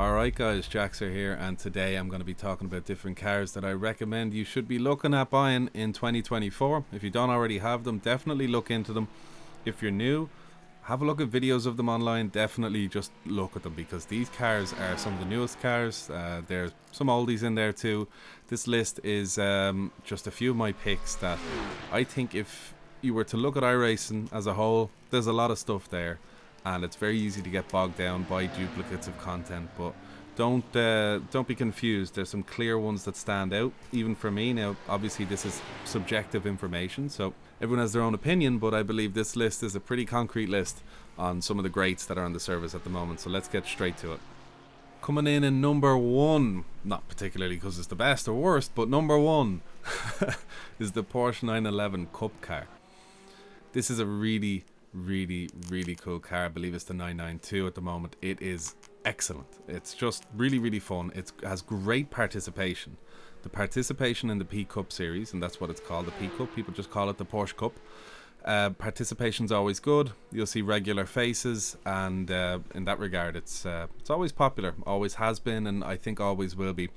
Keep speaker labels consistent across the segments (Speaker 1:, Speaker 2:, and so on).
Speaker 1: Alright guys, JACKZER here, and today I'm going to be talking about different cars that I recommend you should be looking at buying in 2024. If you don't already have them, definitely look into them. If you're new, have a look at videos of them online. Definitely just look at them, because these cars are some of the newest cars. There's some oldies in there too. This list is just a few of my picks that I think if you were to look at iRacing as a whole, there's a lot of stuff there. And it's very easy to get bogged down by duplicates of content, but don't be confused. There's some clear ones that stand out, even for me. Now, obviously, this is subjective information, so everyone has their own opinion, but I believe this list is a pretty concrete list on some of the greats that are on the service at the moment, so let's get straight to it. Coming in number one, not particularly because it's the best or worst, but number one is the Porsche 911 Cup car. This is a really cool car. I believe it's the 992 at the moment. It is excellent. It's just really fun. It has great participation. The participation in the P Cup series, and that's what it's called, the P Cup. People just call it the Porsche Cup. Participation's always good. You'll see regular faces, and in that regard, it's always popular. Always has been, and I think always will be.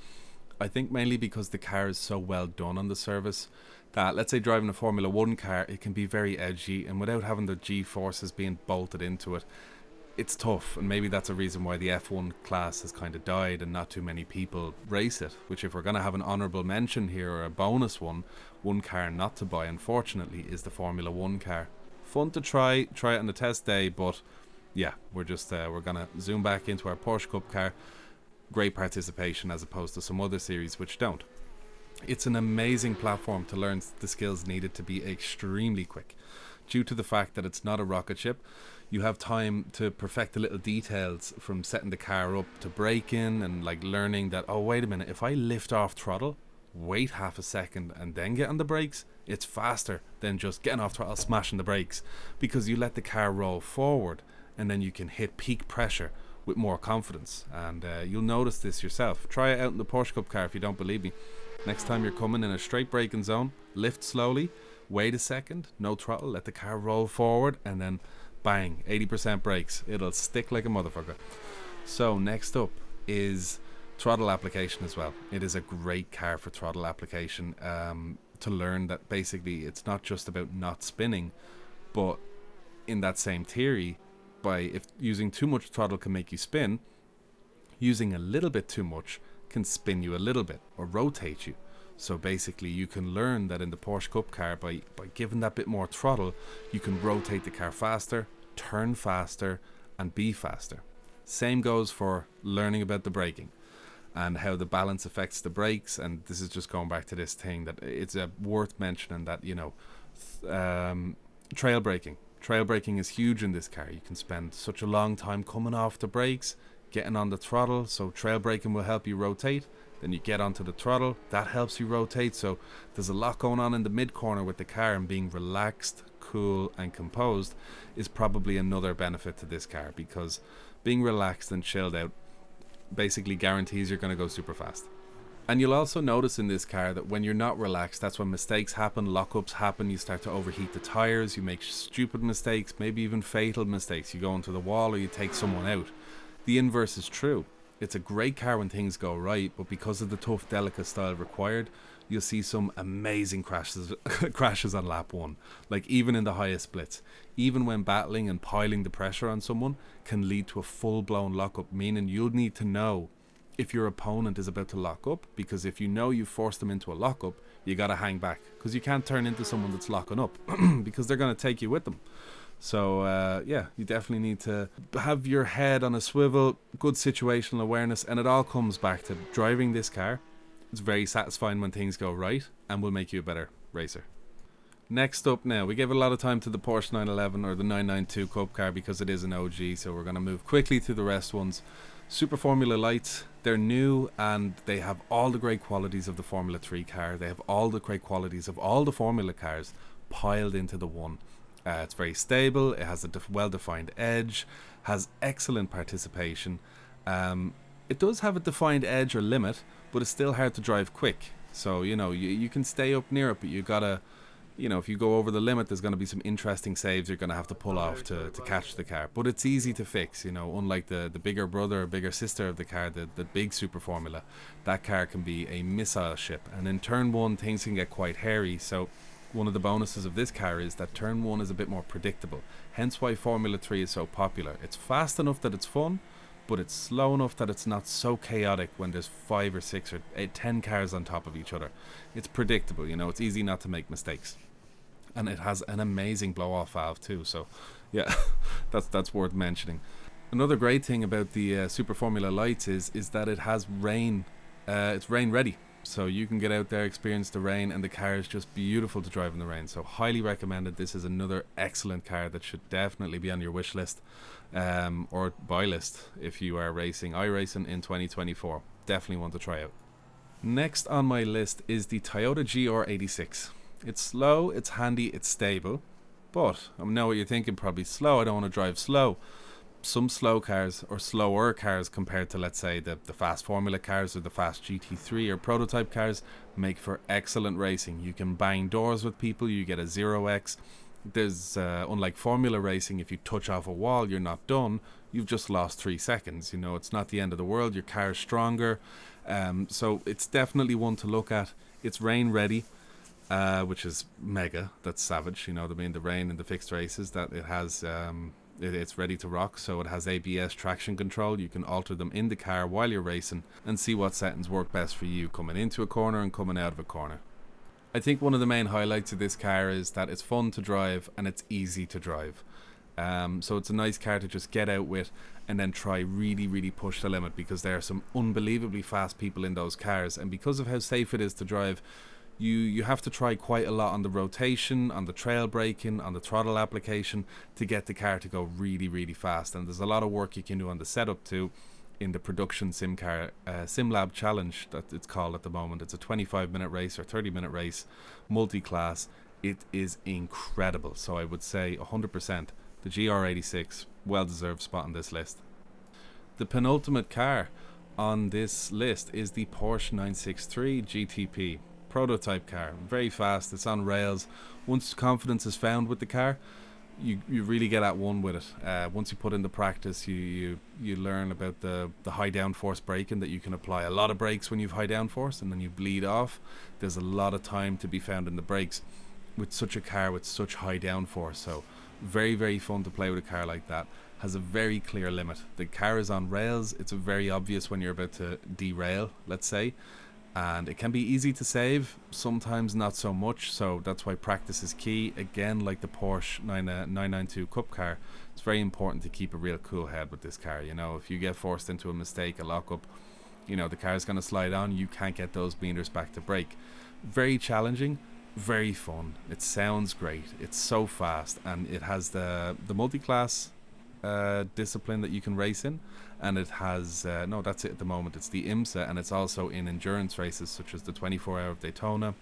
Speaker 1: I think mainly because the car is so well done on the service that, let's say, driving a Formula 1 car, it can be very edgy, and without having the G-forces being bolted into it, it's tough. And maybe that's a reason why the F1 class has kind of died and not too many people race it, which, if we're going to have an honourable mention here, or a bonus one car not to buy, unfortunately, is the Formula 1 car. Fun to try it on the test day, but yeah, we're going to zoom back into our Porsche Cup car. Great participation as opposed to some other series which don't. It's an amazing platform to learn the skills needed to be extremely quick. Due to the fact that it's not a rocket ship, you have time to perfect the little details, from setting the car up to braking, and like learning that, oh wait a minute, if I lift off throttle, wait half a second and then get on the brakes, it's faster than just getting off throttle, smashing the brakes, because you let the car roll forward and then you can hit peak pressure with more confidence. And you'll notice this yourself. Try it out in the Porsche Cup car if you don't believe me. Next time you're coming in a straight braking zone, lift slowly, wait a second, no throttle, let the car roll forward, and then bang, 80% brakes. It'll stick like a motherfucker. So next up is throttle application as well. It is a great car for throttle application, to learn that basically it's not just about not spinning, but in that same theory, if using too much throttle can make you spin, using a little bit too much can spin you a little bit or rotate you. So basically you can learn that in the Porsche Cup car, by giving that bit more throttle, you can rotate the car faster, turn faster, and be faster. Same goes for learning about the braking and how the balance affects the brakes. And this is just going back to this thing that it's worth mentioning that, trail braking. Trail braking is huge in this car. You can spend such a long time coming off the brakes, getting on the throttle, so trail braking will help you rotate. Then you get onto the throttle, that helps you rotate. So there's a lot going on in the mid corner with the car, and being relaxed, cool and composed is probably another benefit to this car, because being relaxed and chilled out basically guarantees you're going to go super fast. And you'll also notice in this car that when you're not relaxed, that's when mistakes happen, lockups happen, you start to overheat the tires, you make stupid mistakes, maybe even fatal mistakes. You go into the wall or you take someone out. The inverse is true. It's a great car when things go right, but because of the tough, delicate style required, you'll see some amazing crashes on lap one. Like, even in the highest splits, even when battling and piling the pressure on someone, can lead to a full-blown lockup, meaning you'll need to know if your opponent is about to lock up, because if you know you forced them into a lockup, you got to hang back, because you can't turn into someone that's locking up because they're going to take you with them. So yeah, you definitely need to have your head on a swivel, good situational awareness, and it all comes back to driving this car. It's very satisfying when things go right, and will make you a better racer. Next up now, we gave a lot of time to the Porsche 911 or the 992 Cup car because it is an OG, so we're going to move quickly through the rest ones. Super Formula Lights, they're new and they have all the great qualities of the Formula 3 car. They have all the great qualities of all the Formula cars piled into the one. It's very stable, it has a well-defined edge, has excellent participation. It does have a defined edge or limit, but it's still hard to drive quick. So, you can stay up near it, but you gotta you know, if you go over the limit, there's going to be some interesting saves you're going to have to pull off to catch the car. But it's easy to fix, you know, unlike the bigger brother or bigger sister of the car, the big Super Formula. That car can be a missile ship. And in turn one, things can get quite hairy. So one of the bonuses of this car is that turn one is a bit more predictable. Hence why Formula 3 is so popular. It's fast enough that it's fun, but it's slow enough that it's not so chaotic when there's 5 or 6 or 10 cars on top of each other. It's predictable, you know, it's easy not to make mistakes. And it has an amazing blow-off valve too, so yeah, that's worth mentioning. Another great thing about the Super Formula Lights is that it has rain, it's rain ready. So you can get out there, experience the rain, and the car is just beautiful to drive in the rain. So highly recommended. This is another excellent car that should definitely be on your wish list, or buy list if you are racing iRacing in 2024. Definitely want to try out. Next on my list is the Toyota GR86. It's slow, it's handy, it's stable. But I know what you're thinking, probably slow. I don't want to drive slow. Some slow cars, or slower cars compared to, let's say, the fast Formula cars or the fast GT3 or prototype cars, make for excellent racing. You can bang doors with people, you get a 0x. There's unlike Formula racing, if you touch off a wall, you're not done. You've just lost 3 seconds. You know, it's not the end of the world. Your car's stronger. So it's definitely one to look at. It's rain ready, which is mega. That's savage. You know, I mean, the rain in the fixed races, that it has... it's ready to rock, so it has ABS traction control. You can alter them in the car while you're racing and see what settings work best for you coming into a corner and coming out of a corner. I think one of the main highlights of this car is that it's fun to drive and it's easy to drive. So it's a nice car to just get out with and then try really push the limit, because there are some unbelievably fast people in those cars, and because of how safe it is to drive, you have to try quite a lot on the rotation, on the trail braking, on the throttle application to get the car to go really fast. And there's a lot of work you can do on the setup too in the production SimLab challenge that it's called at the moment. It's a 25-minute race or 30-minute race, multi-class. It is incredible. So I would say 100% the GR86, well-deserved spot on this list. The penultimate car on this list is the Porsche 963 GTP. Prototype car, very fast, it's on rails. Once confidence is found with the car, you really get at one with it. Once you put in the practice, you learn about the high downforce braking, that you can apply a lot of brakes when you've high downforce and then you bleed off. There's a lot of time to be found in the brakes with such a car with such high downforce. So very fun to play with a car like that. Has a very clear limit. The car is on rails. It's very obvious when you're about to derail, let's say. And it can be easy to save, sometimes not so much, so that's why practice is key. Again, like the Porsche 992 Cup car, it's very important to keep a real cool head with this car. You know, if you get forced into a mistake, a lockup, you know, the car's going to slide on, you can't get those meters back to brake. Very challenging, very fun. It sounds great, it's so fast, and it has the multi-class discipline that you can race in, and it has no, that's it at the moment. It's the IMSA, and it's also in endurance races such as the 24 Hour of Daytona.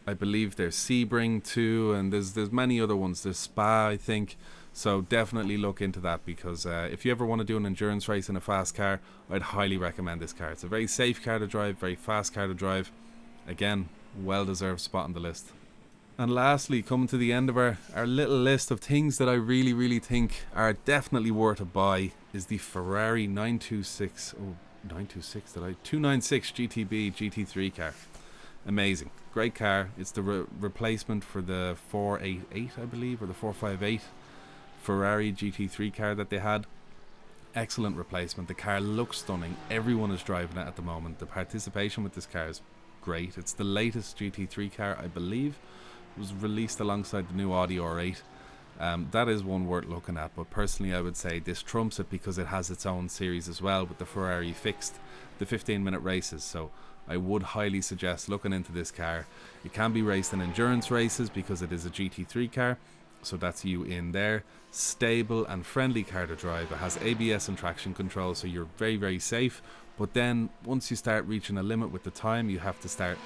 Speaker 1: I believe there's Sebring too, and there's many other ones. There's Spa, I think. So definitely look into that, because if you ever want to do an endurance race in a fast car, I'd highly recommend this car. It's a very safe car to drive, very fast car to drive. Again, well-deserved spot on the list. And lastly, coming to the end of our little list of things that I really think are definitely worth a buy, is the Ferrari 296 GTB GT3 car. Amazing. Great car. It's the replacement for the 488, I believe, or the 458 Ferrari GT3 car that they had. Excellent replacement. The car looks stunning. Everyone is driving it at the moment. The participation with this car is great. It's the latest GT3 car, I believe. It was released alongside the new Audi R8. That is one worth looking at, but personally I would say this trumps it, because it has its own series as well with the Ferrari Fixed, the 15-minute races. So I would highly suggest looking into this car. It can be raced in endurance races because it is a GT3 car, so that's you in there. Stable and friendly car to drive. It has ABS and traction control, so you're very safe. But then once you start reaching a limit with the time, you have to start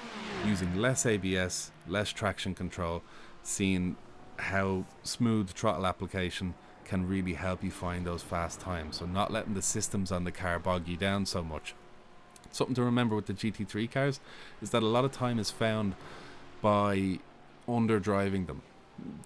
Speaker 1: using less ABS, less traction control, seeing how smooth throttle application can really help you find those fast times. So not letting the systems on the car bog you down so much. Something to remember with the GT3 cars is that a lot of time is found by under driving them.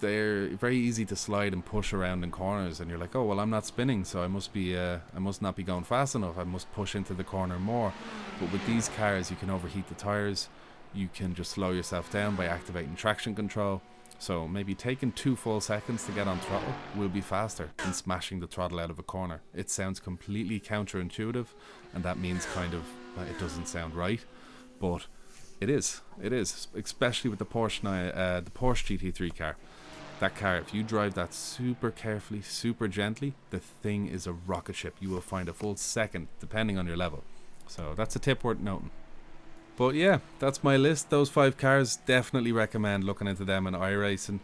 Speaker 1: They're very easy to slide and push around in corners, and you're like, oh well, I'm not spinning, so I must not be going fast enough, I must push into the corner more. But with these cars, you can overheat the tires, you can just slow yourself down by activating traction control. So maybe taking 2 full seconds to get on throttle will be faster than smashing the throttle out of a corner. It sounds completely counterintuitive, and that means kind of it doesn't sound right, but it is, especially with the Porsche GT3 car. That car, if you drive that super carefully, super gently, the thing is a rocket ship. You will find a full second depending on your level. So that's a tip worth noting. But yeah, that's my list. Those 5 cars, definitely recommend looking into them in iRacing.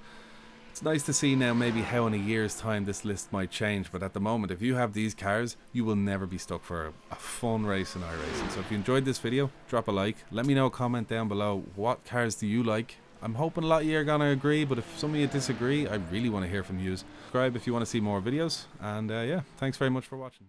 Speaker 1: It's nice to see now maybe how in a year's time this list might change, but at the moment, if you have these cars, you will never be stuck for a fun race in iRacing. So if you enjoyed this video, drop a like. Let me know, comment down below, what cars do you like? I'm hoping a lot of you are going to agree, but if some of you disagree, I really want to hear from you. Subscribe if you want to see more videos, and yeah, thanks very much for watching.